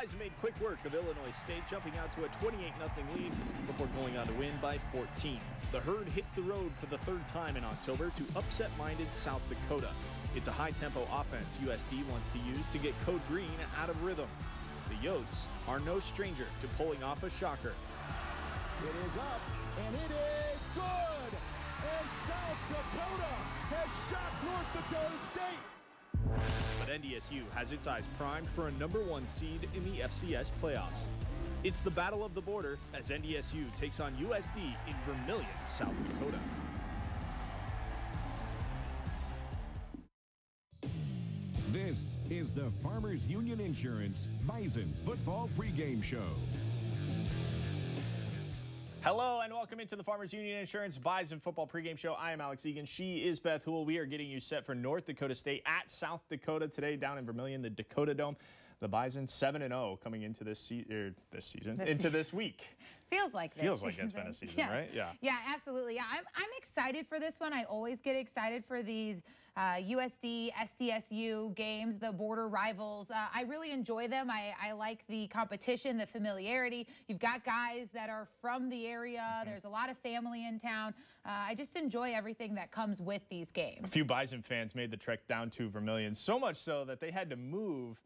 Bison made quick work of Illinois State, jumping out to a 28-0 lead before going on to win by 14. The Herd hits the road for the third time in October to upset-minded South Dakota. It's a high-tempo offense USD wants to use to get Code Green out of rhythm. The Yotes are no stranger to pulling off a shocker. It is up, and it is good! And South Dakota has shocked North Dakota State! But NDSU has its eyes primed for a #1 seed in the FCS playoffs. It's the battle of the border as NDSU takes on USD in Vermillion, South Dakota. This is the Farmers Union Insurance Bison Football Pregame Show. Hello and welcome into the Farmers Union Insurance Bison Football Pregame Show. I am Alex Egan. She is Beth Hool. We are getting you set for North Dakota State at South Dakota today down in Vermillion, the Dakota Dome. The Bison 7-0 coming into this week. Feels like this. Feels like it's been a season, yes. Right? Yeah. Yeah, absolutely. Yeah, I'm excited for this one. I always get excited for these USD, SDSU games, the border rivals. I really enjoy them. I like the competition, the familiarity. You've got guys that are from the area. There's a lot of family in town. I just enjoy everything that comes with these games. A few Bison fans made the trek down to Vermillion, so much so that they had to move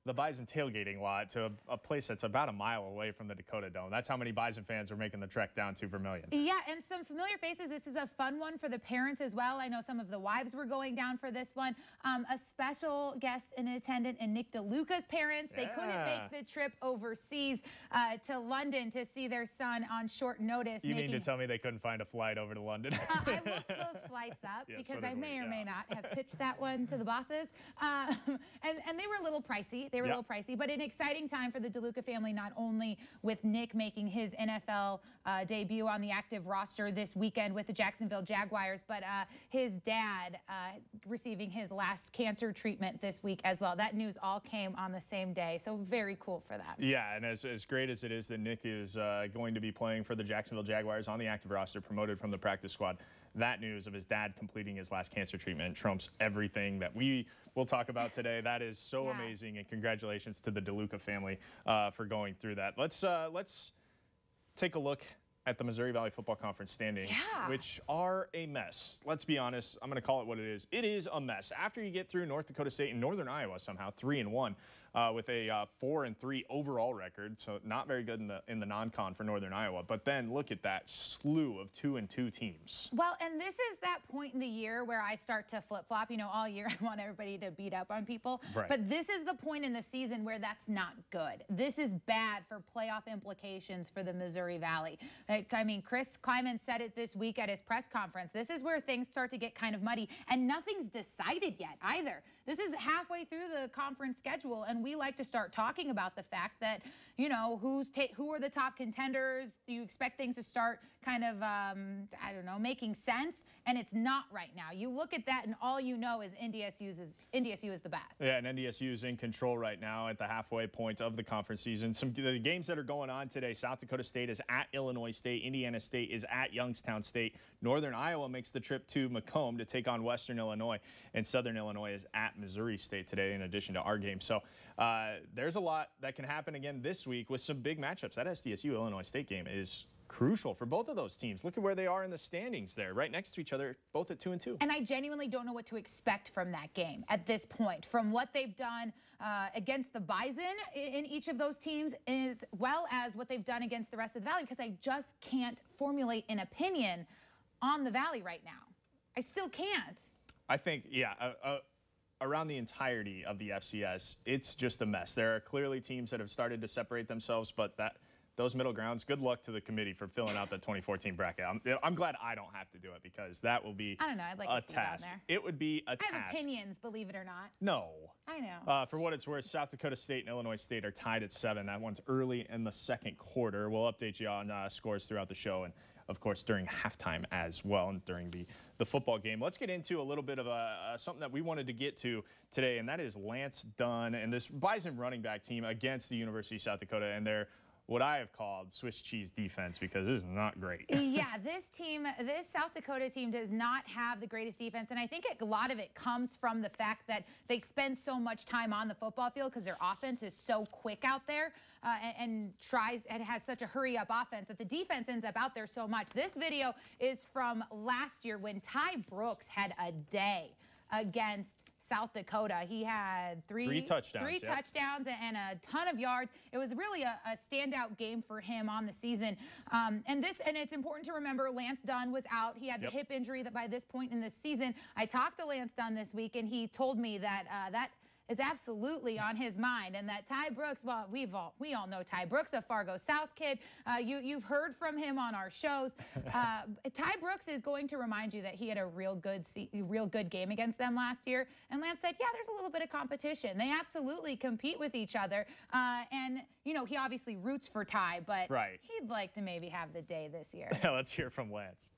the Bison tailgating lot to a place that's about a mile away from the Dakota Dome. That's how many Bison fans were making the trek down to Vermillion. Yeah, and some familiar faces. This is a fun one for the parents as well. I know some of the wives were going down for this one. A special guest in attendance and Nick DeLuca's parents. They couldn't make the trip overseas to London to see their son on short notice. You mean to tell me they couldn't find a flight over to London? I looked those flights up because I may or may not have pitched that one to the bosses. And they were a little pricey. They were a little pricey, but an exciting time for the DeLuca family, not only with Nick making his NFL debut on the active roster this weekend with the Jacksonville Jaguars, but his dad receiving his last cancer treatment this week as well. That news all came on the same day, so very cool for them. Yeah, and as great as it is that Nick is going to be playing for the Jacksonville Jaguars on the active roster, promoted from the practice squad, that news of his dad completing his last cancer treatment trumps everything that we will talk about today. That is so amazing, and congratulations to the DeLuca family for going through that. Let's take a look at the Missouri Valley Football Conference standings, which are a mess. Let's be honest. I'm going to call it what it is. It is a mess. After you get through North Dakota State and Northern Iowa somehow 3-1 with a 4-3 overall record, so not very good in the non-con for Northern Iowa. But then look at that slew of 2-2 teams. Well, and this is that point in the year where I start to flip-flop. You know, all year I want everybody to beat up on people. Right. But this is the point in the season where that's not good. This is bad for playoff implications for the Missouri Valley. I mean, Chris Kleiman said it this week at his press conference. This is where things start to get kind of muddy, and nothing's decided yet either. This is halfway through the conference schedule, and we like to start talking about the fact that, you know, who are the top contenders. Do you expect things to start kind of, I don't know, making sense? And it's not right now. You look at that, and all you know is NDSU is the best. Yeah, and NDSU is in control right now at the halfway point of the conference season. The games that are going on today: South Dakota State is at Illinois State. Indiana State is at Youngstown State. Northern Iowa makes the trip to Macomb to take on Western Illinois. And Southern Illinois is at Missouri State today, in addition to our game. So there's a lot that can happen again this week with some big matchups. That SDSU-Illinois State game is crucial for both of those teams. Look at where they are in the standings there, right next to each other, both at 2-2. And I genuinely don't know what to expect from that game at this point, from what they've done against the Bison in each of those teams, as well as what they've done against the rest of the Valley, because I just can't formulate an opinion on the Valley right now. I still can't. I think, around the entirety of the FCS, it's just a mess. There are clearly teams that have started to separate themselves, but those middle grounds, good luck to the committee for filling out the 2014 bracket. I'm glad I don't have to do it, because that will be I'd like a task. It would be a task. I have opinions, believe it or not. No. I know. For what it's worth, South Dakota State and Illinois State are tied at 7. That one's early in the second quarter. We'll update you on scores throughout the show, and of course during halftime as well, and during the football game. Let's get into a little bit of something that we wanted to get to today, and that is Lance Dunn and this Bison running back team against the University of South Dakota and their what I have called Swiss cheese defense, because this is not great. Yeah, this South Dakota team does not have the greatest defense, and I think a lot of it comes from the fact that they spend so much time on the football field because their offense is so quick out there and has such a hurry-up offense that the defense ends up out there so much. This video is from last year when Ty Brooks had a day against South Dakota. He had three touchdowns and a ton of yards. It was really a standout game for him on the season. And it's important to remember Lance Dunn was out. He had the hip injury that by this point in the season. I talked to Lance Dunn this week, and he told me that that is absolutely on his mind, and that Ty Brooks, well, we all know Ty Brooks, a Fargo South kid. You've heard from him on our shows. Ty Brooks is going to remind you that he had a real good game against them last year. And Lance said, yeah, there's a little bit of competition. They absolutely compete with each other. And you know, he obviously roots for Ty, but he'd like to maybe have the day this year. Let's hear from Lance.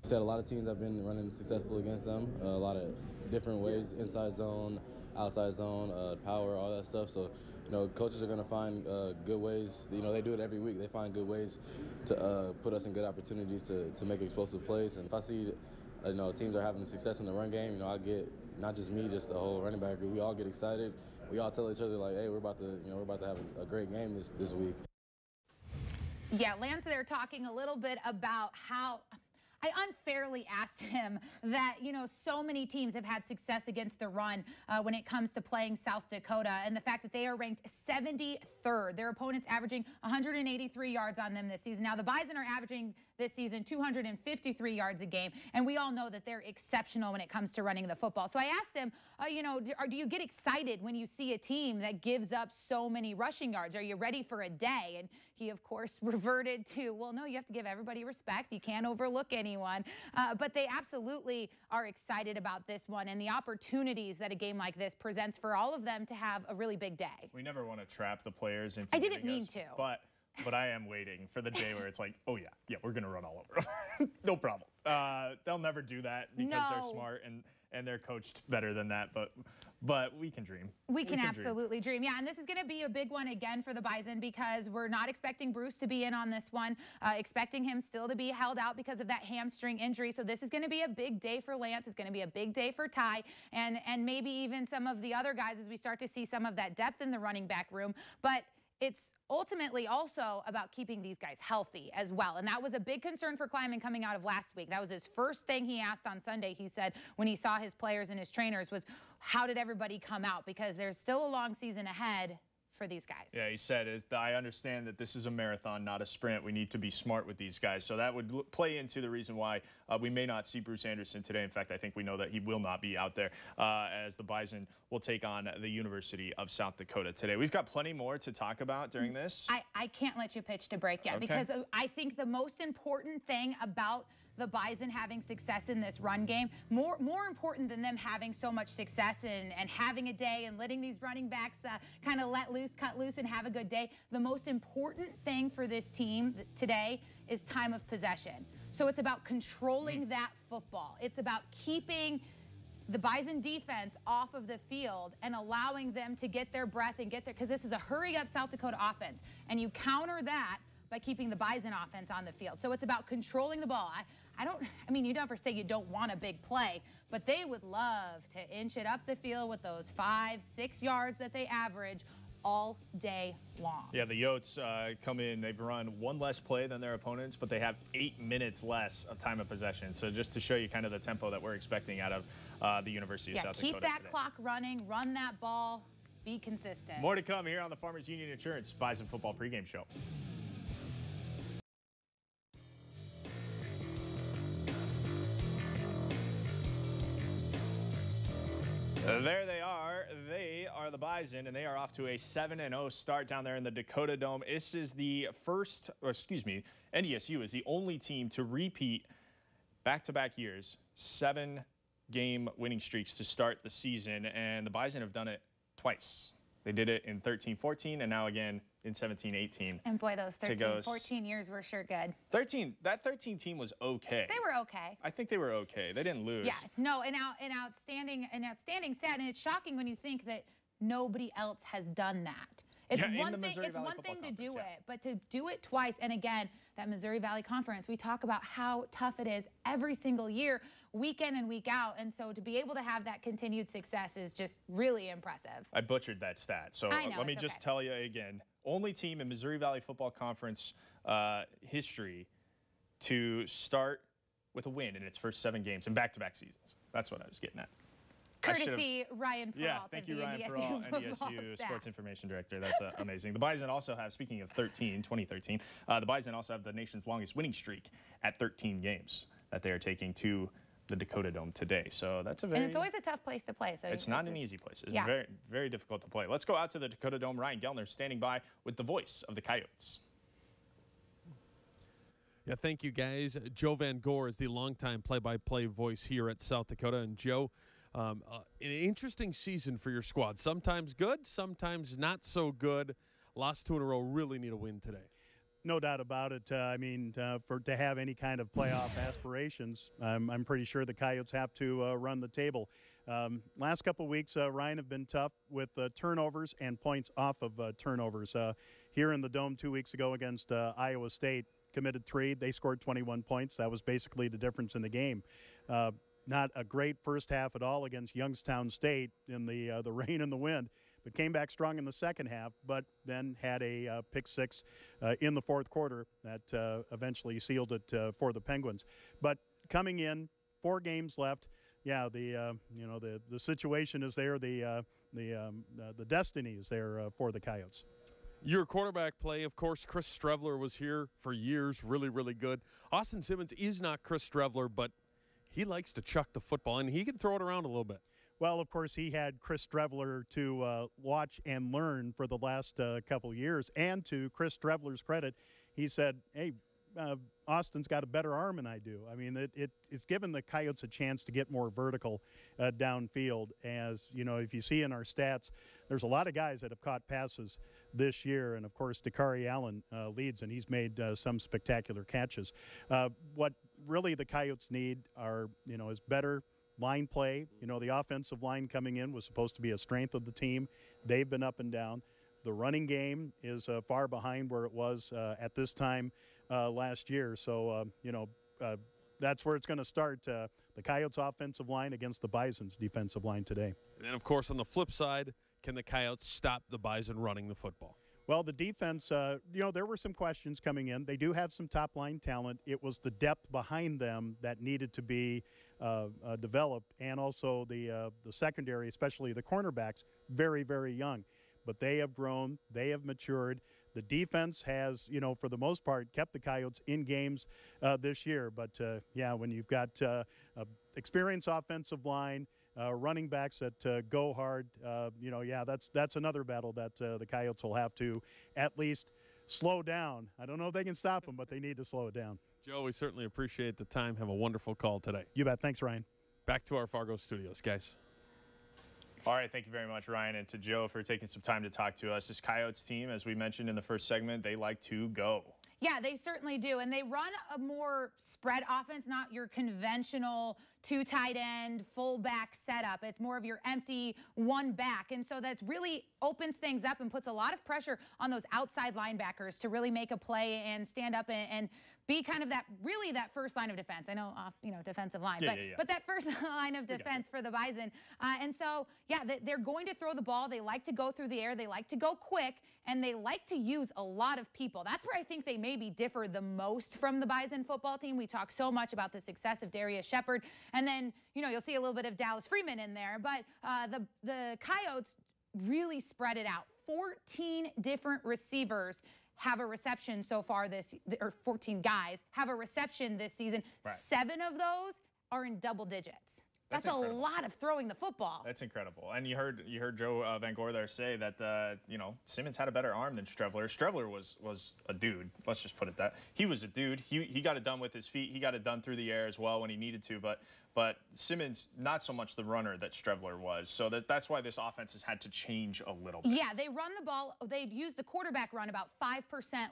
Said a lot of teams have been running successful against them, a lot of different ways, inside zone, outside zone, power, all that stuff. So, you know, coaches are going to find good ways. You know, they do it every week. They find good ways to put us in good opportunities to make explosive plays. And if I see, you know, teams are having success in the run game, you know, I get, not just me, just the whole running back group. We all get excited. We all tell each other like, hey, we're about to have a great game this week. Yeah, Lance, they're talking a little bit about how I unfairly asked him that, you know, so many teams have had success against the run when it comes to playing South Dakota, and the fact that they are ranked 73rd. Their opponents averaging 183 yards on them this season. Now, the Bison are averaging this season 253 yards a game, and we all know that they're exceptional when it comes to running the football. So I asked him, you know, do you get excited when you see a team that gives up so many rushing yards? Are you ready for a day? And he, of course, reverted to, well, no, you have to give everybody respect. You can't overlook anyone. But they absolutely are excited about this one and the opportunities that a game like this presents for all of them to have a really big day. We never want to trap the players into I didn't mean to. But I am waiting for the day where it's like, oh, yeah, we're going to run all over them. No problem. They'll never do that because they're smart and they're coached better than that. But we can dream. We can absolutely dream. Yeah, and this is going to be a big one again for the Bison because we're not expecting Bruce to be in on this one, expecting him still to be held out because of that hamstring injury. So this is going to be a big day for Lance. It's going to be a big day for Ty and maybe even some of the other guys as we start to see some of that depth in the running back room. But it's ultimately also about keeping these guys healthy as well. And that was a big concern for Kleiman coming out of last week. That was his first thing he asked on Sunday. He said when he saw his players and his trainers was, how did everybody come out? Because there's still a long season ahead for these guys. Yeah, he said, I understand that this is a marathon, not a sprint. We need to be smart with these guys. So that would play into the reason why we may not see Bruce Anderson today. In fact, I think we know that he will not be out there as the Bison will take on the University of South Dakota today. We've got plenty more to talk about during this. I can't let you pitch to break yet because I think the most important thing about the Bison having success in this run game, more important than them having so much success and having a day and letting these running backs kind of let loose, cut loose, and have a good day. The most important thing for this team today is time of possession. So it's about controlling that football. It's about keeping the Bison defense off of the field and allowing them to get their breath and get there, because this is a hurry-up South Dakota offense, and you counter that by keeping the Bison offense on the field. So it's about controlling the ball. I mean, you never say you don't want a big play, but they would love to inch it up the field with those 5-6 yards that they average all day long. Yeah, the Yotes come in, they've run one less play than their opponents, but they have 8 minutes less of time of possession. So just to show you kind of the tempo that we're expecting out of the University of South Dakota keep that today. Clock running, run that ball, be consistent. More to come here on the Farmers Union Insurance Bison Football pregame show. There they are. They are the Bison, and they are off to a 7-0 start down there in the Dakota Dome. This is the first, or excuse me, NDSU is the only team to repeat back-to-back years, 7-game winning streaks to start the season, and the Bison have done it twice. They did it in 13-14 and now again in 17-18. And boy, those 13-14 years were sure good. That 13 team was okay. They were okay. I think they were okay. They didn't lose. Yeah, no, an outstanding stat, and it's shocking when you think that nobody else has done that. It's Yeah, in one the thing. Missouri It's Valley one Football thing to Conference, do yeah. it, but to do it twice, and again, that Missouri Valley Conference, we talk about how tough it is every single year, week in and week out, and so to be able to have that continued success is just really impressive. I butchered that stat, so I know, let me it's just okay. tell you again. Only team in Missouri Valley Football Conference history to start with a win in its first 7 games in back-to-back seasons. That's what I was getting at. Courtesy Ryan Peralt. Yeah, thank you, Ryan Peralt, NDSU Sports Information Director. That's amazing. The Bison also have, speaking of 2013, the Bison also have the nation's longest winning streak at 13 games that they are taking to the Dakota Dome today. So that's a very... And it's always a tough place to play. So it's not an easy place. It's yeah. very, very difficult to play. Let's go out to the Dakota Dome. Ryan Gellner standing by with the voice of the Coyotes. Yeah, thank you, guys. Joe Van Gore is the longtime play-by-play voice here at South Dakota. And, Joe, an interesting season for your squad. Sometimes good, sometimes not so good. Lost 2 in a row. Really need a win today. No doubt about it. I mean, to have any kind of playoff aspirations, I'm pretty sure the Coyotes have to run the table. Last couple of weeks, Ryan, have been tough with turnovers and points off of turnovers. Here in the Dome 2 weeks ago against Iowa State, committed 3. They scored 21 points. That was basically the difference in the game. Not a great first half at all against Youngstown State in the rain and the wind, but came back strong in the second half, but then had a pick 6 in the fourth quarter that eventually sealed it for the Penguins. But coming in, 4 games left. Yeah, the situation is there. The destiny is there for the Coyotes. Your quarterback play, of course, Chris Strevler was here for years, really, really good. Austin Simmons is not Chris Strevler, but he likes to chuck the football, and he can throw it around a little bit. Well, of course, he had Chris Strevler to watch and learn for the last couple years. And to Chris Strevler's credit, he said, hey, Austin's got a better arm than I do. I mean, it's given the Coyotes a chance to get more vertical downfield. As, you know, if you see in our stats, there's a lot of guys that have caught passes this year. And, of course, Dakari Allen leads, and he's made some spectacular catches. What really the Coyotes need are, is better line play. The offensive line coming in was supposed to be a strength of the team. They've been up and down. The running game is far behind where it was at this time last year. So, that's where it's going to start. The Coyotes' offensive line against the Bison's defensive line today. And, of course, on the flip side, can the Coyotes stop the Bison running the football? Well, the defense, there were some questions coming in. They do have some top-line talent. It was the depth behind them that needed to be developed, and also the secondary, especially the cornerbacks, very, very young. But they have grown. They have matured. The defense has, for the most part, kept the Coyotes in games this year. But, when you've got experienced offensive line, running backs that go hard, that's another battle that the Coyotes will have to at least slow down. I don't know if they can stop them, but they need to slow it down. Joe, we certainly appreciate the time. Have a wonderful call today. You bet. Thanks, Ryan. Back to our Fargo studios, guys. All right, thank you very much, Ryan, and to Joe for taking some time to talk to us. This Coyotes team, as we mentioned in the first segment, they like to go. Yeah, they certainly do. And they run a more spread offense, not your conventional 2 tight end, fullback setup. It's more of your empty 1 back. And so that's really opens things up and puts a lot of pressure on those outside linebackers to really make a play and stand up and be kind of that first line of defense. I know, defensive line, but that first line of defense for the Bison. And so, they're going to throw the ball. They like to go through the air. They like to go quick, and they like to use a lot of people. That's where I think they maybe differ the most from the Bison football team. We talk so much about the success of Darius Shepard, and then, you'll see a little bit of Dallas Freeman in there. But the Coyotes really spread it out. 14 different receivers have a reception so far or 14 guys have a reception this season. Right. 7 of those are in double digits. That's a lot of throwing the football. That's incredible. And you heard Joe Van Gore there say that Simmons had a better arm than Strevler. Strevler was a dude. Let's just put it that. He was a dude. He got it done with his feet. He got it done through the air as well when he needed to. But but Simmons, not so much the runner that Strevler was. So that's why this offense has had to change a little bit. Yeah, they run the ball. They use the quarterback run about 5%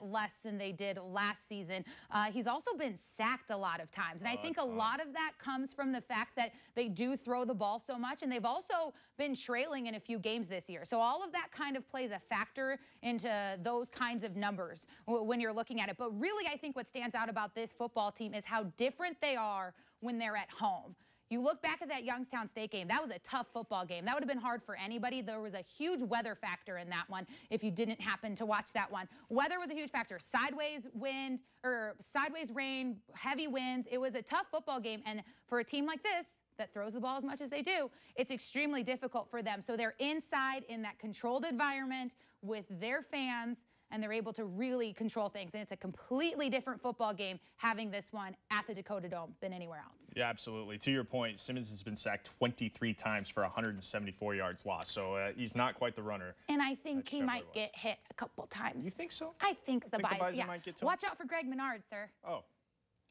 less than they did last season. He's also been sacked a lot of times. And I think a lot of that comes from the fact that they do throw the ball so much. And they've also been trailing in a few games this year. So all of that kind of plays a factor into those kinds of numbers when you're looking at it. But really, I think what stands out about this football team is how different they are when they're at home. You look back at that Youngstown State game, that was a tough football game. That would have been hard for anybody. There was a huge weather factor in that one if you didn't happen to watch that one. Weather was a huge factor. Sideways wind or sideways rain, heavy winds. It was a tough football game. And for a team like this that throws the ball as much as they do, it's extremely difficult for them. So they're inside in that controlled environment with their fans, and they're able to really control things. And it's a completely different football game having this one at the Dakota Dome than anywhere else. Yeah, absolutely. To your point, Simmons has been sacked 23 times for 174 yards lost. So he's not quite the runner. And I think he might get hit a couple times. You think so? I think the Bison might get to him? Watch out for Greg Menard, sir. Oh,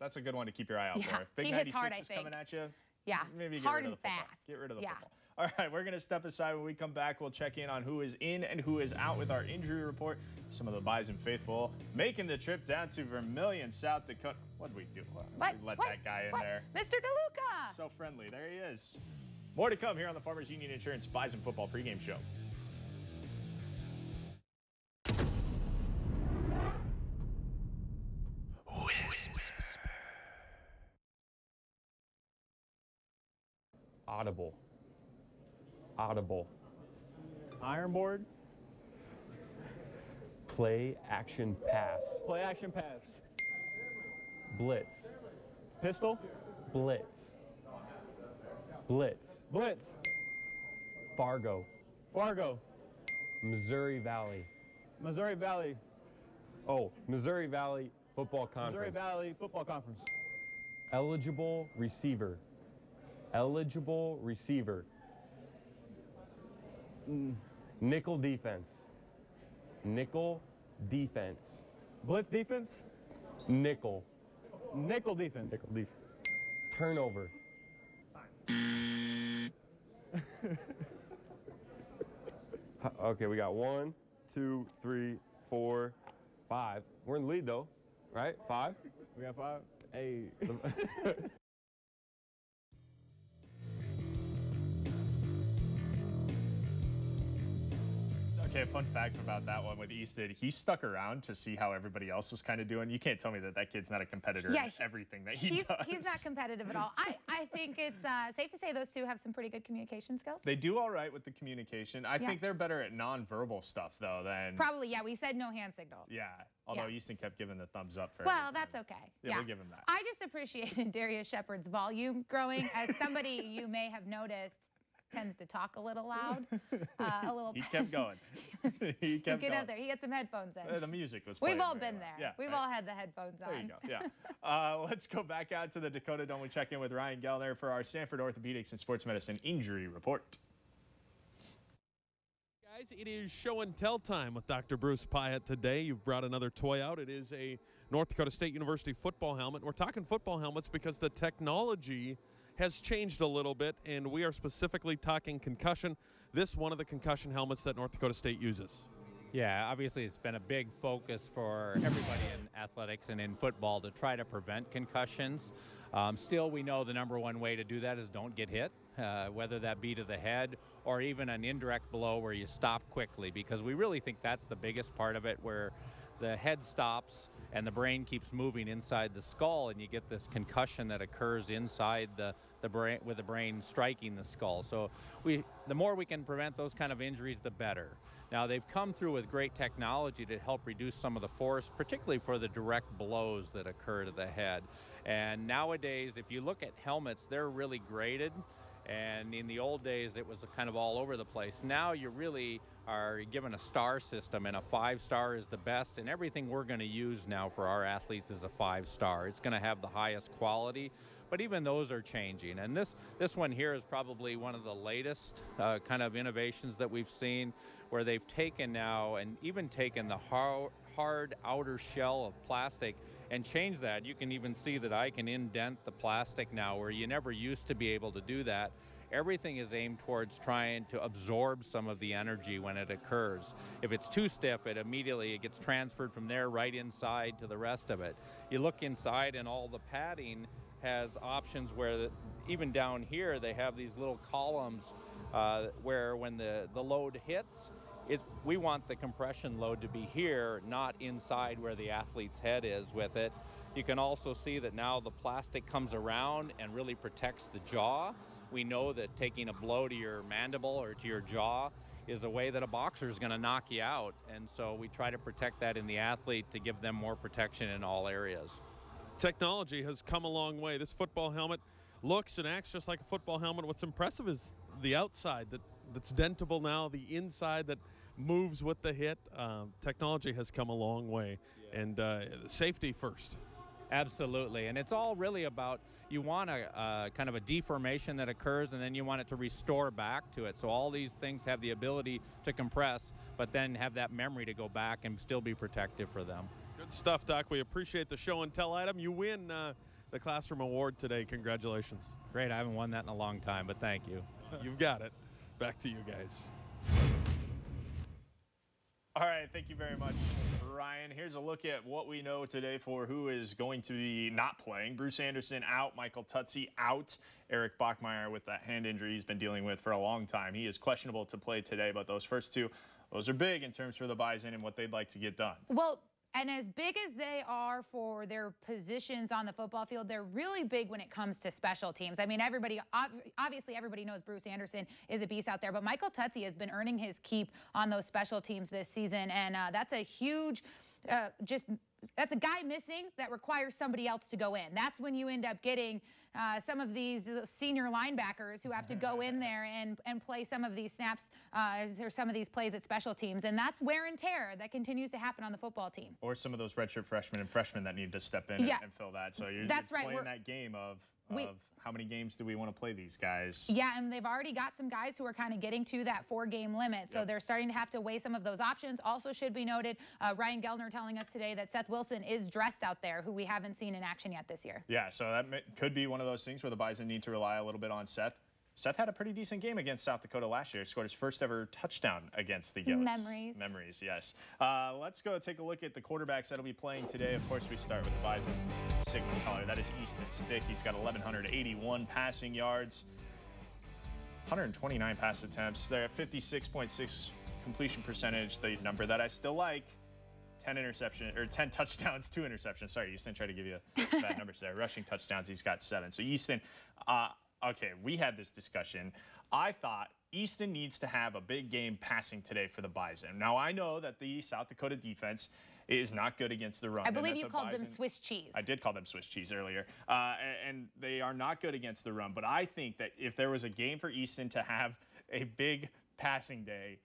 that's a good one to keep your eye out Yeah, for. If Big he hits 96 hard, I is think. coming at you, Yeah, maybe get hard rid of and the football. fast. Get rid of the Yeah. football. All right, we're going to step aside. When we come back, we'll check in on who is in and who is out with our injury report. Some of the Bison faithful making the trip down to Vermillion, South Dakota. What did we do? What? We let that guy in there. Mr. DeLuca. So friendly. There he is. More to come here on the Farmers Union Insurance Bison Football Pregame Show. Audible. Audible. Ironboard. Play action pass. Play action pass. Blitz. Pistol. Blitz. Blitz. Blitz. Fargo. Fargo. Missouri Valley. Missouri Valley. Oh, Missouri Valley Football Conference. Missouri Valley Football Conference. Eligible receiver. Eligible receiver. Nickel defense. Nickel defense. Blitz defense. Nickel. Nickel defense. Nickel defense. Turnover. Okay, we got 1, 2, 3, 4, 5. We're in the lead though, right? 5. We got 5. Hey. Okay, a fun fact about that one with Easton, he stuck around to see how everybody else was kind of doing. You can't tell me that kid's not a competitor in everything that he does. He's not competitive at all. I think it's safe to say those two have some pretty good communication skills. They do all right with the communication. I think they're better at nonverbal stuff, though, than... Probably, yeah. We said no hand signals. Yeah, although Easton kept giving the thumbs up for Well, everything. that's okay. Yeah, we'll give him that. I just appreciated Darius Shepard's volume growing. As somebody you may have noticed tends to talk a little loud, a little. He kept going. He kept Get going. up there. He had some headphones in. The music was playing. We've all very been well. there. Yeah, We've all had the headphones on. There you go. Yeah. Let's go back out to the Dakota Dome. We check in with Ryan Gellner for our Sanford Orthopedics and Sports Medicine Injury Report. Guys, it is show and tell time with Dr. Bruce Pyatt today. You've brought another toy out. It is a North Dakota State University football helmet. We're talking football helmets because the technology has changed a little bit, and we are specifically talking concussion. This one of the concussion helmets that North Dakota State uses. Yeah, obviously it's been a big focus for everybody in athletics and in football to try to prevent concussions. Still, we know the number one way to do that is don't get hit, whether that be to the head or even an indirect blow where you stop quickly, because we really think that's the biggest part of it, where the head stops and the brain keeps moving inside the skull, and you get this concussion that occurs inside the brain, with the brain striking the skull. So the more we can prevent those kind of injuries, the better. Now, they've come through with great technology to help reduce some of the force, particularly for the direct blows that occur to the head. And nowadays, if you look at helmets, they're really graded. And in the old days, it was kind of all over the place. Now you really are given a star system, and a 5-star is the best. And everything we're going to use now for our athletes is a 5-star. It's going to have the highest quality, but even those are changing. And this one here is probably one of the latest kind of innovations that we've seen, where they've taken now and even taken the hard outer shell of plastic and change that. You can even see that I can indent the plastic now where you never used to be able to do that. Everything is aimed towards trying to absorb some of the energy when it occurs. If it's too stiff, it gets transferred from there right inside to the rest of it. You look inside and all the padding has options where even down here they have these little columns where when the load hits, we want the compression load to be here, not inside where the athlete's head is with it. You can also see that now the plastic comes around and really protects the jaw. We know that taking a blow to your mandible or to your jaw is a way that a boxer is going to knock you out. And so we try to protect that in the athlete to give them more protection in all areas. Technology has come a long way. This football helmet looks and acts just like a football helmet. What's impressive is the outside that's dentable now, the inside that moves with the hit. Technology has come a long way, and safety first. Absolutely, and it's all really about, you want a kind of a deformation that occurs, and then you want it to restore back to it. So all these things have the ability to compress, but then have that memory to go back and still be protective for them. Good stuff, Doc. We appreciate the show and tell, Adam. You win the Classroom Award today. Congratulations. Great. I haven't won that in a long time, but thank you. You've got it. Back to you guys. All right, thank you very much, Ryan. Here's a look at what we know today for who is going to be not playing. Bruce Anderson out, Michael Tutsi out, Eric Bachmeier with that hand injury he's been dealing with for a long time. He is questionable to play today, but those first two, those are big in terms for the Bison and what they'd like to get done. Well, and as big as they are for their positions on the football field, they're really big when it comes to special teams. I mean, obviously everybody knows Bruce Anderson is a beast out there, but Michael Tutsi has been earning his keep on those special teams this season, and that's a huge, that's a guy missing that requires somebody else to go in. That's when you end up getting some of these senior linebackers who have to go in there and play some of these snaps or some of these plays at special teams. And that's wear and tear that continues to happen on the football team. Or some of those redshirt freshmen and freshmen that need to step in and fill that. So you're playing that game of how many games do we want to play these guys? Yeah, and they've already got some guys who are kind of getting to that 4-game limit. So they're starting to have to weigh some of those options. Also should be noted, Ryan Gellner telling us today that Seth Wilson is dressed out there, who we haven't seen in action yet this year. Yeah, so that could be one of those things where the Bison need to rely a little bit on Seth. Seth had a pretty decent game against South Dakota last year. He scored his first ever touchdown against the Goats. Memories. Memories, yes. Let's go take a look at the quarterbacks that'll be playing today. Of course, we start with the Bison signal caller. That is Easton Stick. He's got 1,181 passing yards, 129 pass attempts. They're at 56.6 completion percentage, the number that I still like. 10 touchdowns, 2 interceptions. Sorry, Easton tried to give you bad numbers there. Rushing touchdowns, he's got 7. So Easton, okay, we had this discussion. I thought Easton needs to have a big game passing today for the Bison. Now, I know that the South Dakota defense is not good against the run. I believe you called them Swiss cheese. I did call them Swiss cheese earlier. And they are not good against the run. But I think that if there was a game for Easton to have a big passing day,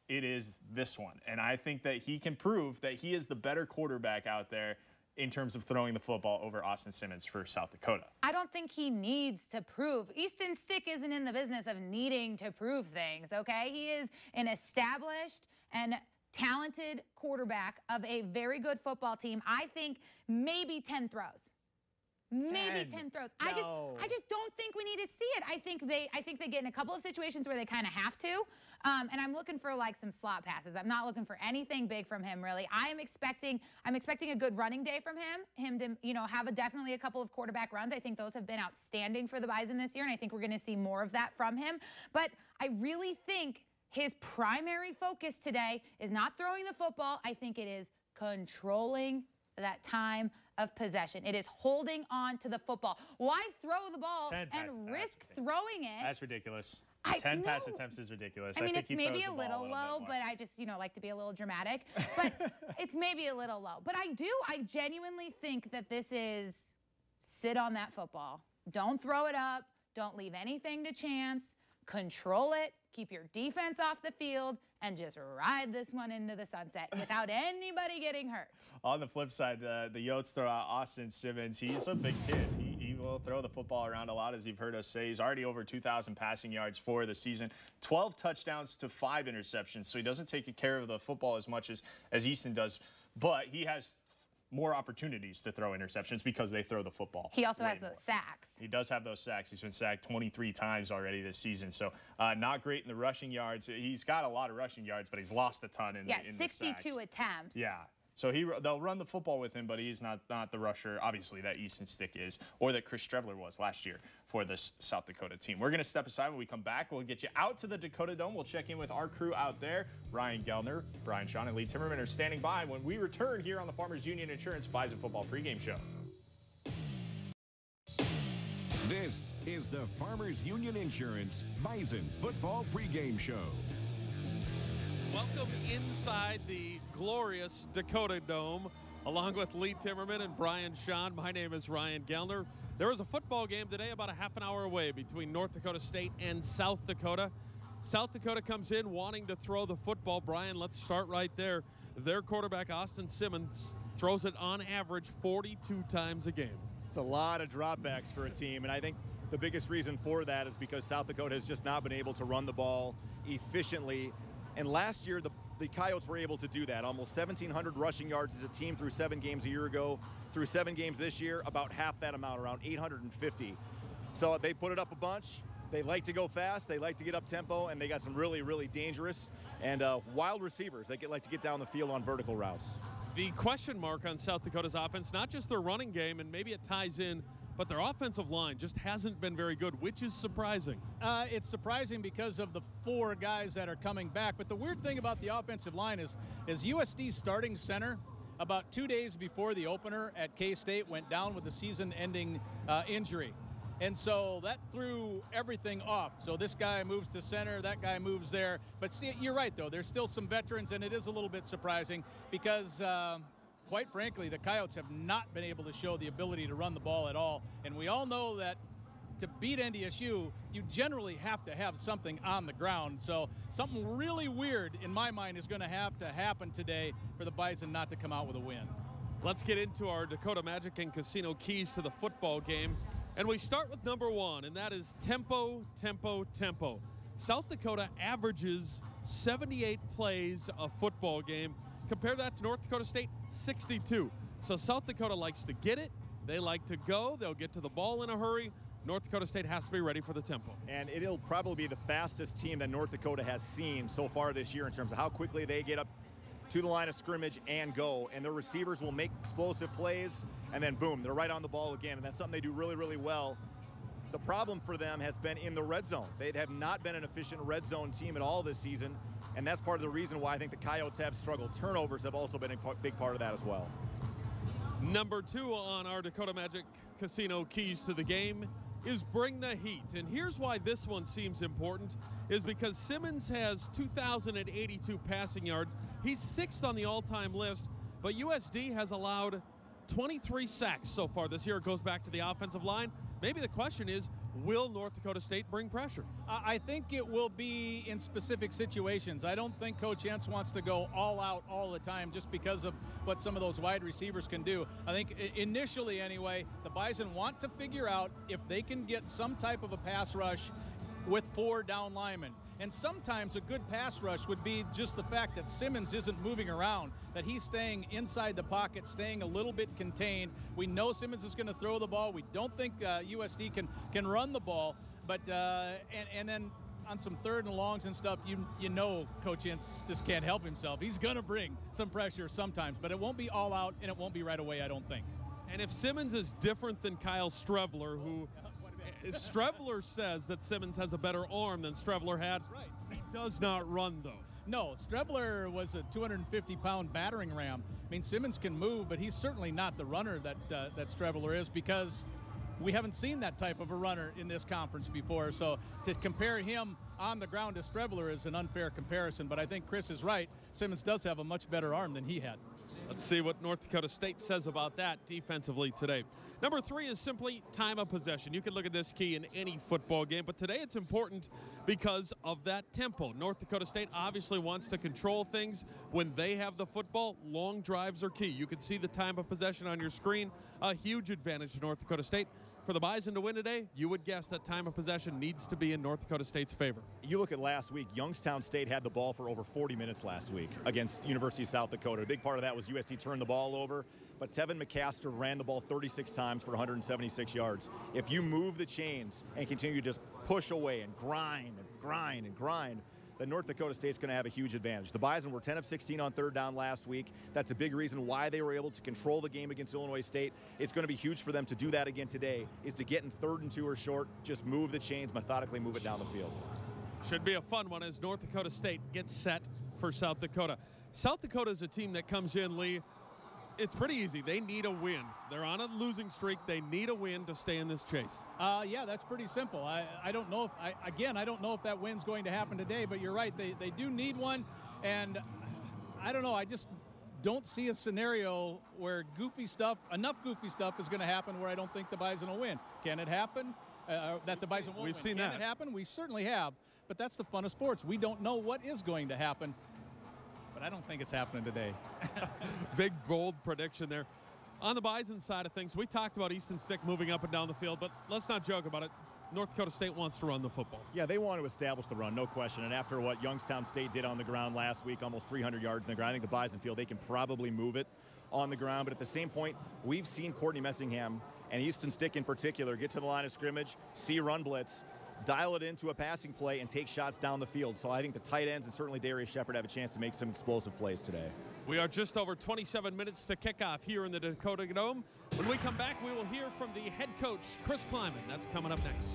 it is this one. And I think that he can prove that he is the better quarterback out there in terms of throwing the football over Austin Simmons for South Dakota. I don't think he needs to prove. Easton Stick isn't in the business of needing to prove things, okay? He is an established and talented quarterback of a very good football team. I think maybe 10 throws. Maybe 10 throws. No. I just don't think we need to see it. I think they get in a couple of situations where they kind of have to. And I'm looking for like some slot passes. I'm not looking for anything big from him really. I'm expecting a good running day from him to, have definitely a couple of quarterback runs. I think those have been outstanding for the Bison this year, and I think we're going to see more of that from him. But I really think his primary focus today is not throwing the football. I think it is controlling that time of possession. It is holding on to the football. Why throw the ball and risk throwing it? That's ridiculous. 10 pass attempts is ridiculous. I mean, think it's maybe a little low, but I just, like to be a little dramatic. But it's maybe a little low. But I genuinely think that this is sit on that football. Don't throw it up. Don't leave anything to chance. Control it. Keep your defense off the field and just ride this one into the sunset without anybody getting hurt. On the flip side, the Yotes throw out Austin Simmons. He's a big kid. He will throw the football around a lot, as you've heard us say. He's already over 2,000 passing yards for the season, 12 touchdowns to 5 interceptions. So he doesn't take care of the football as much as Easton does, but he has more opportunities to throw interceptions because they throw the football. He also has more. those sacks. He does have those sacks. He's been sacked 23 times already this season. So not great in the rushing yards. He's got a lot of rushing yards, but he's lost a ton in, in 62 the sacks. attempts. Yeah. So they'll run the football with him, but he's not the rusher, obviously, that Easton Stick is, or that Chris Strevler was last year for this South Dakota team. We're going to step aside. When we come back, we'll get you out to the Dakota Dome. We'll check in with our crew out there. Ryan Gellner, Brian Shawn, and Lee Timmerman are standing by when we return here on the Farmers Union Insurance Bison Football Pregame Show. This is the Farmers Union Insurance Bison Football Pregame Show. Welcome inside the glorious Dakota Dome, along with Lee Timmerman and Brian Shawn. My name is Ryan Gellner. There was a football game today about a half an hour away between North Dakota State and South Dakota. South Dakota comes in wanting to throw the football. Brian, let's start right there. Their quarterback, Austin Simmons, throws it on average 42 times a game. It's a lot of dropbacks for a team, and I think the biggest reason for that is because South Dakota has just not been able to run the ball efficiently. And last year, the Coyotes were able to do that. Almost 1,700 rushing yards as a team through 7 games a year ago. Through 7 games this year, about half that amount, around 850. So they put it up a bunch. They like to go fast. They like to get up tempo, and they got some really, really dangerous and wild receivers that like to get down the field on vertical routes. The question mark on South Dakota's offense, not just their running game, and maybe it ties in, but their offensive line just hasn't been very good, which is surprising. It's surprising because of the 4 guys that are coming back. But the weird thing about the offensive line is USD's starting center, about 2 days before the opener at K-State, went down with a season-ending injury. And so that threw everything off. So this guy moves to center, that guy moves there. But see, you're right, though. There's still some veterans, and it is a little bit surprising because quite frankly, the Coyotes have not been able to show the ability to run the ball at all. And we all know that to beat NDSU, you generally have to have something on the ground. So something really weird, in my mind, is going to have to happen today for the Bison not to come out with a win. Let's get into our Dakota Magic and Casino keys to the football game. And we start with number 1, and that is tempo, tempo, tempo. South Dakota averages 78 plays a football game. Compare that to North Dakota State, 62. So South Dakota likes to get it. They like to go. They'll get to the ball in a hurry. North Dakota State has to be ready for the tempo. And it'll probably be the fastest team that North Dakota has seen so far this year in terms of how quickly they get up to the line of scrimmage and go. And their receivers will make explosive plays, and then boom, they're right on the ball again. And that's something they do really, really well. The problem for them has been in the red zone. They have not been an efficient red zone team at all this season. And that's part of the reason why I think the Coyotes have struggled. Turnovers have also been a big part of that as well. Number 2 on our Dakota Magic Casino keys to the game is bring the heat. And here's why this one seems important, is because Simmons has 2,082 passing yards. He's 6th on the all-time list, but USD has allowed 23 sacks so far this year. It goes back to the offensive line. Maybe the question is, will North Dakota State bring pressure? I think it will be in specific situations. I don't think Coach Entz wants to go all out all the time just because of what some of those wide receivers can do. I think initially anyway, the Bison want to figure out if they can get some type of a pass rush with 4 down linemen. And sometimes a good pass rush would be just the fact that Simmons isn't moving around, that he's staying inside the pocket, staying a little bit contained. We know Simmons is going to throw the ball. We don't think USD can run the ball. But and then on some 3rd and longs and stuff, you know Coach Entz just can't help himself. He's going to bring some pressure sometimes, but it won't be all out, and it won't be right away, I don't think. And if Simmons is different than Kyle Strevler, who Strevler says that Simmons has a better arm than Strevler had. Right. He does not run, though. No, Strevler was a 250-pound battering ram. I mean, Simmons can move, but he's certainly not the runner that Strevler is, because we haven't seen that type of a runner in this conference before. So to compare him on the ground to Strevler is an unfair comparison. But I think Chris is right. Simmons does have a much better arm than he had. Let's see what North Dakota State says about that defensively today. Number 3 is simply time of possession. You can look at this key in any football game, but today it's important because of that tempo. North Dakota State obviously wants to control things. When they have the football, long drives are key. You can see the time of possession on your screen. A huge advantage to North Dakota State. For the Bison to win today, you would guess that time of possession needs to be in North Dakota State's favor. You look at last week, Youngstown State had the ball for over 40 minutes last week against University of South Dakota. A big part of that was USD turned the ball over, but Tevin McCaster ran the ball 36 times for 176 yards. If you move the chains and continue to just push away and grind and grind and grind, then North Dakota State's going to have a huge advantage. The Bison were 10 of 16 on third down last week. That's a big reason why they were able to control the game against Illinois State. It's going to be huge for them to do that again today, is to get in 3rd and 2 or short, just move the chains, methodically move it down the field. Should be a fun one as North Dakota State gets set for South Dakota. South Dakota is a team that comes in, Lee. It's pretty easy. They need a win. They're on a losing streak. They need a win to stay in this chase. Yeah, that's pretty simple. I don't know if I don't know if that win's going to happen today, but you're right. They do need one, and I don't know. I just don't see a scenario where enough goofy stuff is going to happen where I don't think the Bison will win. Can it happen? That the Bison won't win. We've seen that. Can it happen? We certainly have. But that's the fun of sports. We don't know what is going to happen. But I don't think it's happening today. Big, bold prediction there. On the Bison side of things, we talked about Easton Stick moving up and down the field, but let's not joke about it. North Dakota State wants to run the football. Yeah, they want to establish the run, no question. And after what Youngstown State did on the ground last week, almost 300 yards on the ground, I think the Bison feel they can probably move it on the ground. But at the same point, we've seen Courtney Messingham and Easton Stick in particular get to the line of scrimmage, see run blitz, dial it into a passing play, and take shots down the field. So I think the tight ends and certainly Darius Shepard have a chance to make some explosive plays today. We are just over 27 minutes to kick off here in the Dakota Dome. When we come back, we will hear from the head coach, Chris Kleiman. That's coming up next.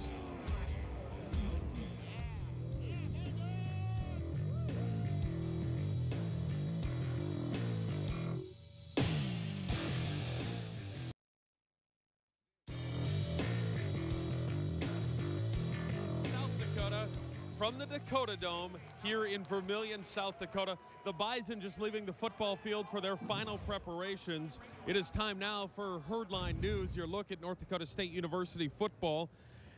From the Dakota Dome here in Vermillion, South Dakota, the Bison just leaving the football field for their final preparations. It is time now for Herdline News, your look at North Dakota State University football.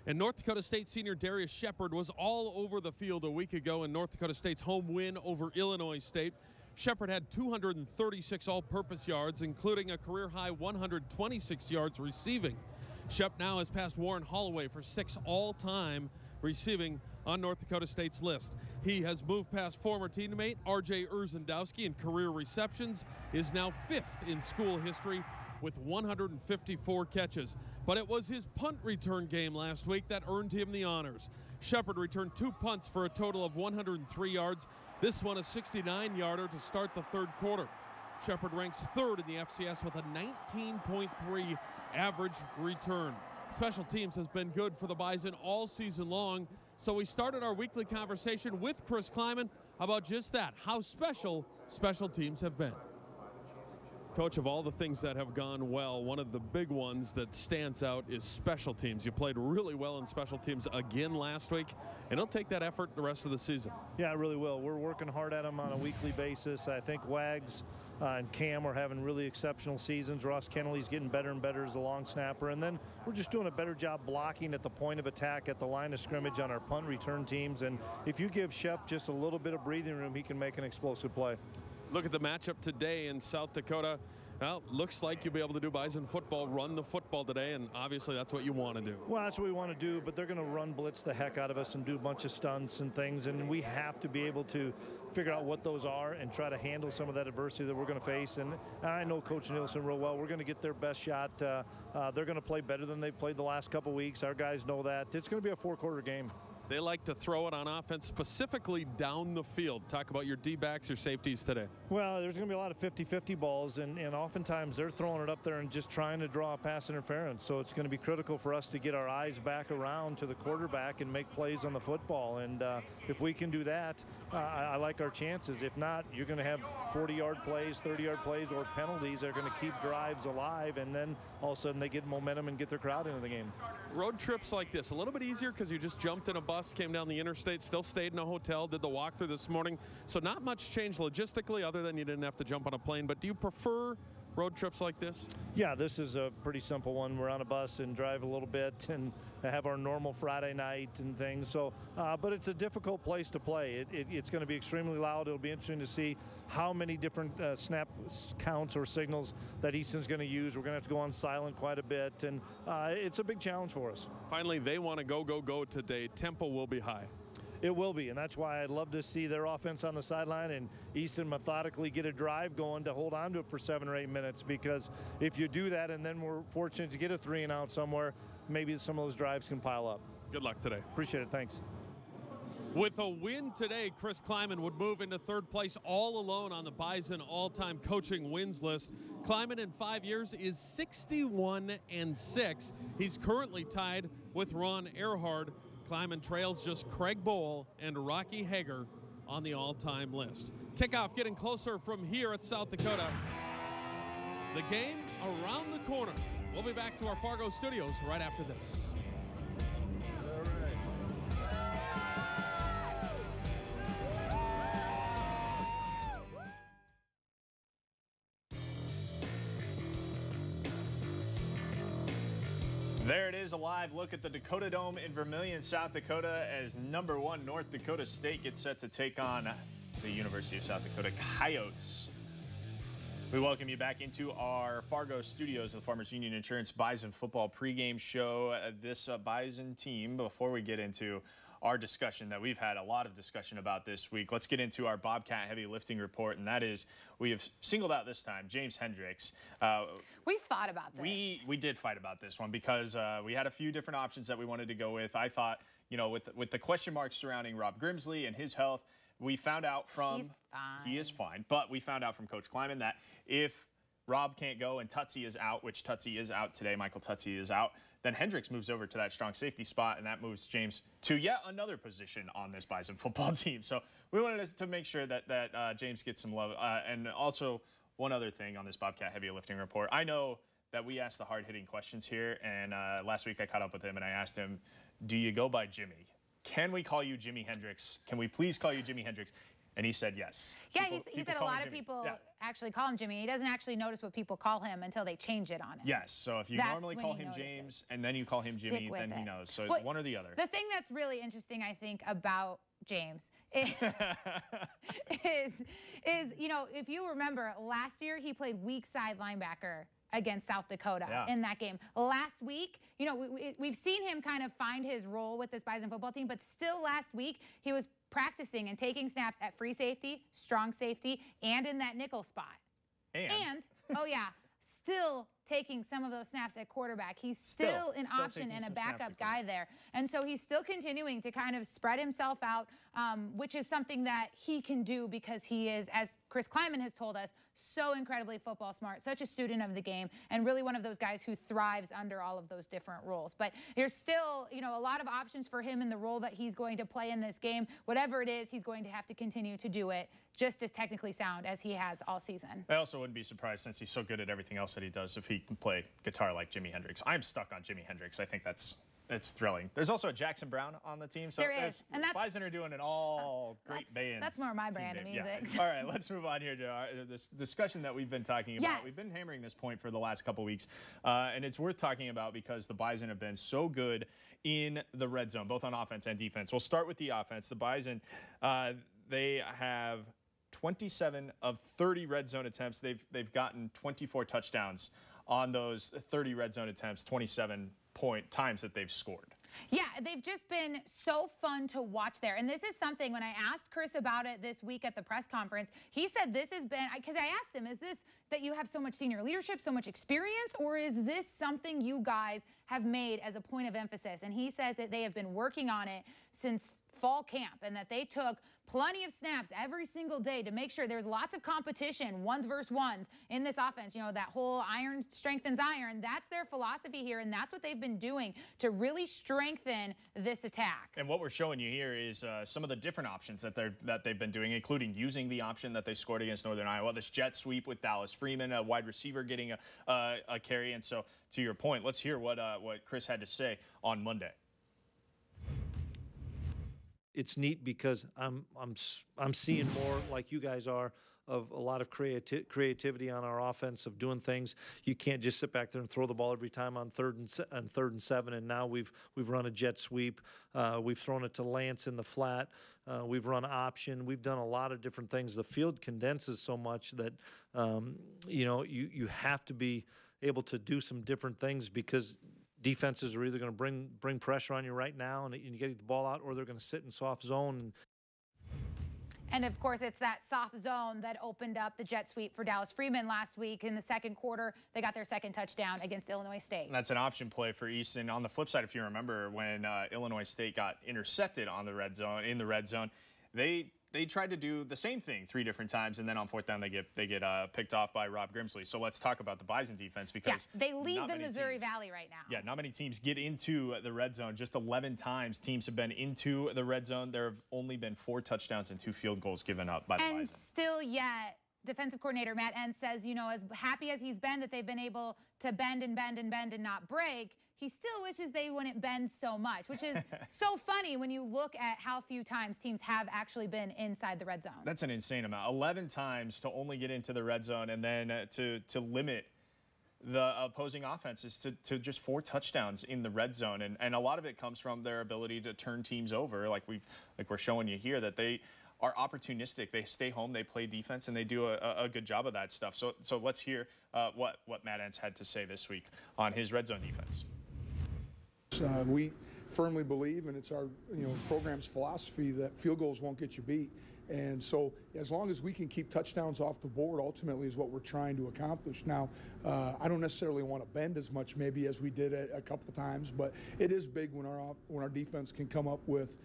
And North Dakota State senior Darius Shepard was all over the field a week ago in North Dakota State's home win over Illinois State. Shepard had 236 all-purpose yards, including a career-high 126 yards receiving. Shep now has passed Warren Holloway for 6 all-time receiving on North Dakota State's list. He has moved past former teammate R.J. Urzendowski in career receptions, is now 5th in school history with 154 catches. But it was his punt return game last week that earned him the honors. Shepard returned 2 punts for a total of 103 yards. This one a 69-yarder to start the 3rd quarter. Shepard ranks 3rd in the FCS with a 19.3 average return. Special teams has been good for the Bison all season long, so we started our weekly conversation with Chris Kleiman about just that, how special teams have been. Coach, of all the things that have gone well, one of the big ones that stands out is special teams. You played really well in special teams again last week, and it'll take that effort the rest of the season. Yeah, it really will. We're working hard at them on a weekly basis. I think Wags and Cam are having really exceptional seasons. Ross Kennelly's getting better and better as a long snapper. And then we're just doing a better job blocking at the point of attack at the line of scrimmage on our punt return teams. And if you give Shep just a little bit of breathing room, he can make an explosive play. Look at the matchup today in South Dakota. Well, looks like you'll be able to do Bison football, run the football today, and obviously that's what you want to do. Well, that's what we want to do, but they're going to run blitz the heck out of us and do a bunch of stunts and things, and we have to be able to figure out what those are and try to handle some of that adversity that we're going to face. And I know Coach Nielsen real well. We're going to get their best shot. They're going to play better than they've played the last couple weeks. Our guys know that. It's going to be a 4-quarter game. They like to throw it on offense, specifically down the field. Talk about your D-backs, your safeties today. Well, there's going to be a lot of 50-50 balls, and oftentimes they're throwing it up there and just trying to draw a pass interference. So it's going to be critical for us to get our eyes back around to the quarterback and make plays on the football. And if we can do that, I like our chances. If not, you're going to have 40-yard plays, 30-yard plays, or penalties that are going to keep drives alive, and then all of a sudden they get momentum and get their crowd into the game. Road trips like this, a little bit easier because you just jumped in a bus, came down the interstate, still stayed in a hotel, did the walkthrough this morning. So not much change logistically other than you didn't have to jump on a plane. But do you prefer road trips like this? Yeah, this is a pretty simple one. We're on a bus and drive a little bit and have our normal Friday night and things. So, but it's a difficult place to play. It's going to be extremely loud. It'll be interesting to see how many different snap counts or signals that Easton's going to use. We're going to have to go on silent quite a bit, and it's a big challenge for us. Finally, they want to go today. Tempo will be high. It will be, and that's why I'd love to see their offense on the sideline and Easton methodically get a drive going to hold on to it for 7 or 8 minutes, because if you do that and then we're fortunate to get a 3 and out somewhere, maybe some of those drives can pile up. Good luck today. Appreciate it. Thanks. With a win today, Chris Kleiman would move into 3rd place all alone on the Bison all-time coaching wins list. Kleiman in 5 years is 61-6. He's currently tied with Ron Earhart. Kleiman trails just Craig Bowl and Rocky Hager on the all-time list. Kickoff getting closer from here at South Dakota. The game around the corner. We'll be back to our Fargo studios right after this. There it is, a live look at the Dakota Dome in Vermillion, South Dakota, as #1 North Dakota State gets set to take on the University of South Dakota Coyotes. We welcome you back into our Fargo studios of the Farmers Union Insurance Bison Football pregame show. This Bison team, before we get into our discussion that we've had a lot of discussion about this week, let's get into our Bobcat heavy lifting report, and that is we have singled out this time James Hendricks. We fought about this. We did fight about this one because we had a few different options that we wanted to go with. I thought, you know, with the question marks surrounding Rob Grimsley and his health, we found out from he is fine, but we found out from Coach Kleiman that if Rob can't go and Tutsi is out, which Tutsi is out today, Michael Tutsi is out, then Hendricks moves over to that strong safety spot, and that moves James to yet another position on this Bison football team. So we wanted to make sure that James gets some love. And also, one other thing on this Bobcat heavy lifting report. I know that we asked the hard-hitting questions here, and last week I caught up with him, and I asked him, do you go by Jimmy? Can we call you Jimmy Hendricks? Can we please call you Jimmy Hendricks? And he said yes. Yeah, he said a lot of people actually call him Jimmy. He doesn't actually notice what people call him until they change it on him. Yes, so if you normally call him James and then you call him Jimmy, then he knows. So one or the other. The thing that's really interesting, I think, about James is, you know, if you remember, last year he played weak side linebacker against South Dakota in that game. Last week, you know, we've seen him kind of find his role with this Bison football team, but still last week he was practicing and taking snaps at free safety, strong safety, and in that nickel spot. And oh yeah, still taking some of those snaps at quarterback. He's still an option and a backup guy there. And so he's still continuing to kind of spread himself out, which is something that he can do because he is, as Chris Kleiman has told us, so incredibly football smart, such a student of the game, and really one of those guys who thrives under all of those different roles. But there's still, you know, a lot of options for him in the role that he's going to play in this game. Whatever it is, he's going to have to continue to do it just as technically sound as he has all season. I also wouldn't be surprised, since he's so good at everything else that he does, if he can play guitar like Jimi Hendrix. I'm stuck on Jimi Hendrix. I think it's thrilling. There's also a Jackson Brown on the team. So there is. And that's, Bison are doing an all great bands. That's more my brand of music. Yeah. All right, let's move on here to this discussion that we've been talking about. Yes. We've been hammering this point for the last couple weeks, and it's worth talking about because the Bison have been so good in the red zone, both on offense and defense. We'll start with the offense. The Bison, they have 27 of 30 red zone attempts. They've gotten 24 touchdowns on those 30 red zone attempts, 27 times that they've scored. Yeah, they've just been so fun to watch there. And this is something, when I asked Chris about it this week at the press conference, he said this has been, because I asked him, is this that you have so much senior leadership, so much experience, or is this something you guys have made as a point of emphasis? And he says that they have been working on it since fall camp, and that they took plenty of snaps every single day to make sure there's lots of competition, ones versus ones in this offense. You know, that whole iron strengthens iron. That's their philosophy here, and that's what they've been doing to really strengthen this attack. And what we're showing you here is some of the different options that they've been doing, including using the option that they scored against Northern Iowa, this jet sweep with Dallas Freeman, a wide receiver getting a carry. And so, to your point, let's hear what Chris had to say on Monday. It's neat because I'm seeing more, like you guys are, of a lot of creativity on our offense, of doing things. You can't just sit back there and throw the ball every time on third and 7. And now we've run a jet sweep. We've thrown it to Lance in the flat. We've run option. We've done a lot of different things. The field condenses so much that you know, you have to be able to do some different things, because defenses are either going to bring pressure on you right now and you get the ball out, or they're going to sit in soft zone. And of course, it's that soft zone that opened up the jet sweep for Dallas Freeman last week. In the second quarter, they got their second touchdown against Illinois State. And that's an option play for Easton. On the flip side, if you remember, when Illinois State got intercepted on the red zone, they tried to do the same thing 3 different times, and then on fourth down they get picked off by Rob Grimsley. So let's talk about the Bison defense, because they lead the Missouri Valley right now. Yeah, not many teams get into the red zone. Just 11 times teams have been into the red zone. There have only been 4 touchdowns and 2 field goals given up by the Bison. And still yet, defensive coordinator Matt Entz says, you know, as happy as he's been that they've been able to bend and bend and bend and not break, he still wishes they wouldn't bend so much, which is so funny when you look at how few times teams have actually been inside the red zone. That's an insane amount. 11 times to only get into the red zone, and then to limit the opposing offenses to just 4 touchdowns in the red zone. And a lot of it comes from their ability to turn teams over, like we're showing you here, that they are opportunistic. They stay home, they play defense, and they do a good job of that stuff. So let's hear what Matt Entz had to say this week on his red zone defense. We firmly believe, and it's our program's philosophy, that field goals won't get you beat. And so as long as we can keep touchdowns off the board, ultimately is what we're trying to accomplish. Now, I don't necessarily want to bend as much maybe as we did a couple times, but it is big when our defense can come up with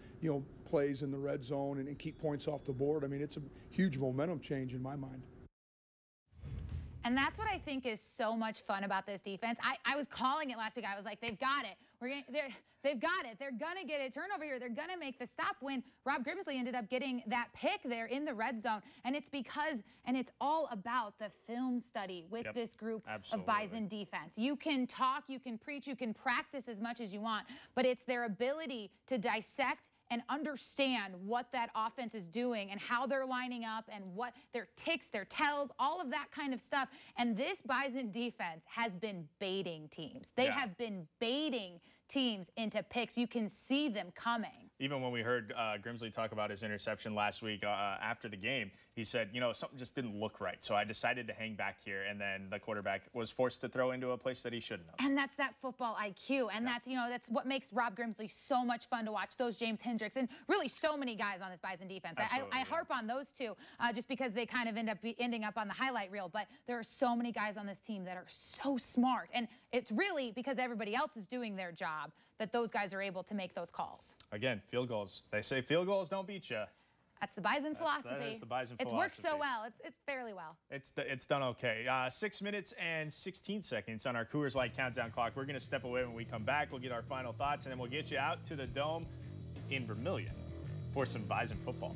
plays in the red zone and keep points off the board. I mean, it's a huge momentum change in my mind. And that's what I think is so much fun about this defense. I was calling it last week. I was like, they've got it. They've got it. They're going to get a turnover here. They're going to make the stop, when Rob Grimsley ended up getting that pick there in the red zone. And it's because, and it's all about the film study with this group of Bison defense. You can talk, you can preach, you can practice as much as you want, but it's their ability to dissect and understand what that offense is doing and how they're lining up and what their ticks, their tells, all of that kind of stuff. And this Bison defense has been baiting teams. They have been baiting teams into picks. You can see them coming. Even when we heard Grimsley talk about his interception last week after the game, he said, something just didn't look right. So I decided to hang back here. And then the quarterback was forced to throw into a place that he shouldn't have. And that's that football IQ. And that's what makes Rob Grimsley so much fun to watch. Those James Hendricks and really so many guys on this Bison defense. I harp on those two just because they kind of end up ending up on the highlight reel. But there are so many guys on this team that are so smart. And it's really because everybody else is doing their job that those guys are able to make those calls. Again, field goals. They say field goals don't beat you. That's the Bison philosophy. That is the Bison philosophy. It's worked so well. It's fairly well. It's done okay. 6 minutes and 16 seconds on our Coors Light countdown clock. We're going to step away. When we come back, we'll get our final thoughts, and then we'll get you out to the Dome in Vermilion for some Bison football.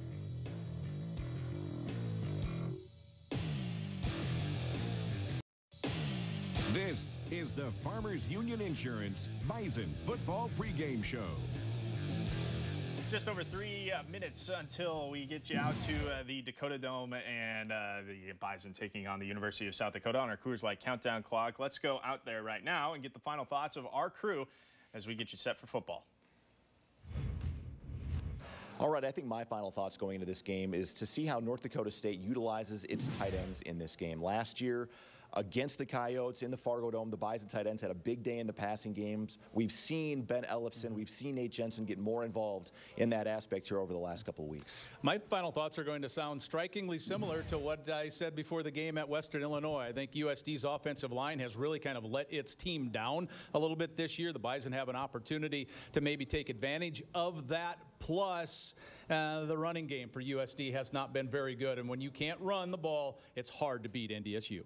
This is the Farmers Union Insurance Bison Football Pregame Show. Just over 3 minutes until we get you out to the Dakota Dome and the Bison taking on the University of South Dakota on our Coors Light countdown clock. Let's go out there right now and get the final thoughts of our crew as we get you set for football. All right, I think my final thoughts going into this game is to see how North Dakota State utilizes its tight ends in this game. Last year, against the Coyotes in the Fargo Dome, the Bison tight ends had a big day in the passing games. We've seen Ben Ellefson, we've seen Nate Jensen get more involved in that aspect here over the last couple of weeks. My final thoughts are going to sound strikingly similar to what I said before the game at Western Illinois. I think USD's offensive line has really kind of let its team down a little bit this year. The Bison have an opportunity to maybe take advantage of that. Plus, the running game for USD has not been very good. And when you can't run the ball, it's hard to beat NDSU.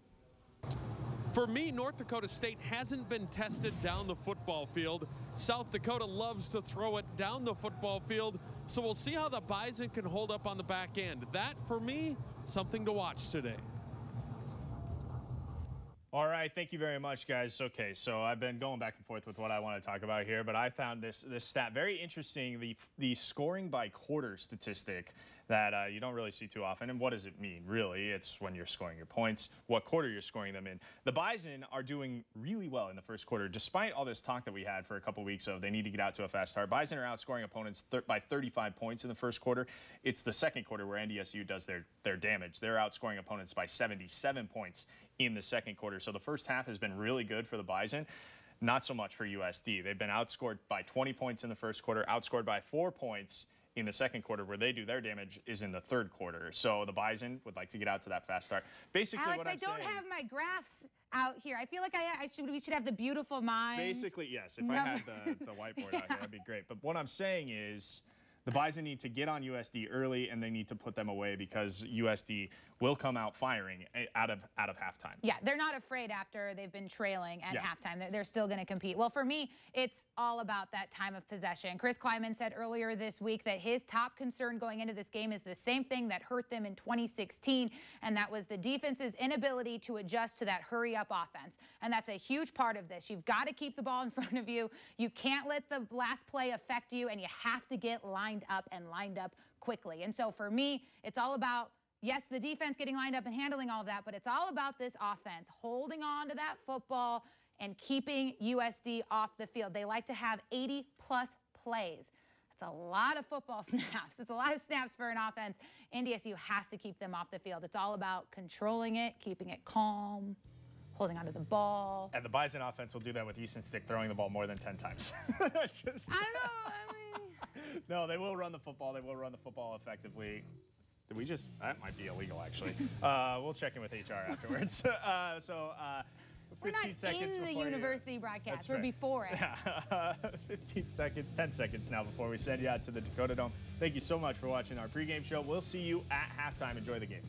For me, North Dakota State hasn't been tested down the football field. South Dakota loves to throw it down the football field, so we'll see how the Bison can hold up on the back end. That, for me, something to watch today. All right, thank you very much, guys. Okay, so I've been going back and forth with what I want to talk about here, but I found this stat very interesting, the scoring by quarter statistic that you don't really see too often. And what does it mean, really? It's when you're scoring your points, what quarter you're scoring them in. The Bison are doing really well in the first quarter, despite all this talk that we had for a couple weeks of they need to get out to a fast start. Bison are outscoring opponents by 35 points in the first quarter. It's the second quarter where NDSU does their damage. They're outscoring opponents by 77 points in the second quarter. So the first half has been really good for the Bison. Not so much for USD. They've been outscored by 20 points in the first quarter, outscored by 4 points in the second quarter. Where they do their damage is in the third quarter. So the Bison would like to get out to that fast start. Basically, Alex, what I'm saying, I don't have my graphs out here. I feel like we should have the beautiful mind. basically, yes. If I had the whiteboard out here, that'd be great. But what I'm saying is, the Bison need to get on USD early, and they need to put them away because USD will come out firing out of halftime. Yeah, they're not afraid after they've been trailing at halftime. They're still going to compete. Well, for me, it's all about that time of possession. Chris Kleiman said earlier this week that his top concern going into this game is the same thing that hurt them in 2016, and that was the defense's inability to adjust to that hurry-up offense. And that's a huge part of this. You've got to keep the ball in front of you. You can't let the last play affect you, and you have to get lined up quickly. And so for me, it's all about, yes, the defense getting lined up and handling all of that, but it's all about this offense, holding on to that football and keeping USD off the field. They like to have 80-plus plays. That's a lot of football snaps. It's a lot of snaps for an offense. NDSU has to keep them off the field. It's all about controlling it, keeping it calm, holding onto the ball. And the Bison offense will do that with Easton Stick throwing the ball more than 10 times. I don't know. No, they will run the football. They will run the football effectively. Did we just? That might be illegal, actually. We'll check in with HR afterwards. 15 We're not seconds in the before university broadcast. We're fair. before it. 15 seconds, 10 seconds now before we send you out to the Dakota Dome. Thank you so much for watching our pregame show. We'll see you at halftime. Enjoy the game.